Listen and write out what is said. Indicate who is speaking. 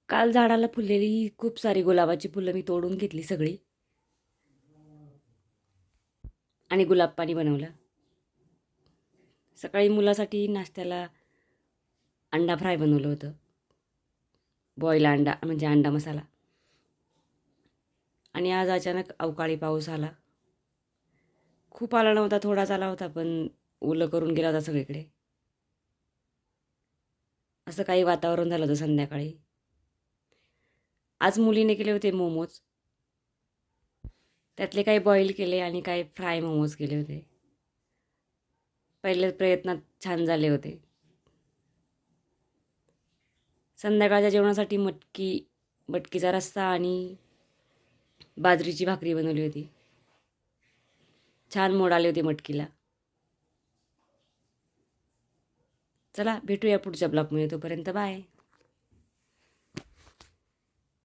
Speaker 1: काल झाडाला फुललेली खूप सारी गुलाबाची फुलं मी तोडून घेतली सगळी आणि गुलाब पाणी बनवलं. सकाळी मुलासाठी नाश्त्याला अंडा फ्राय बनवलं होतं. बॉईल अंडा म्हणजे अंडा मसाला. आणि आज अचानक अवकाळी पाऊस आला. खूप आला नव्हता, थोडाच आला होता, पण ओलं करून गेला होता सगळीकडे. असं काही वातावरण झालं होतं संध्याकाळी. आज मुलीने केले होते मोमोज. त्यातले काही बॉईल केले आणि काही फ्राय मोमोज केले होते. पहिल्याच प्रयत्नात छान झाले होते. संध्याकाळच्या जेवणासाठी मटकीचा रस्सा आणि बाजरीची भाकरी बनवली होती. छान मोड आले होते मटकीला. चला भेटूया पुढच्या ब्लॉगमध्ये. तोपर्यंत बाय.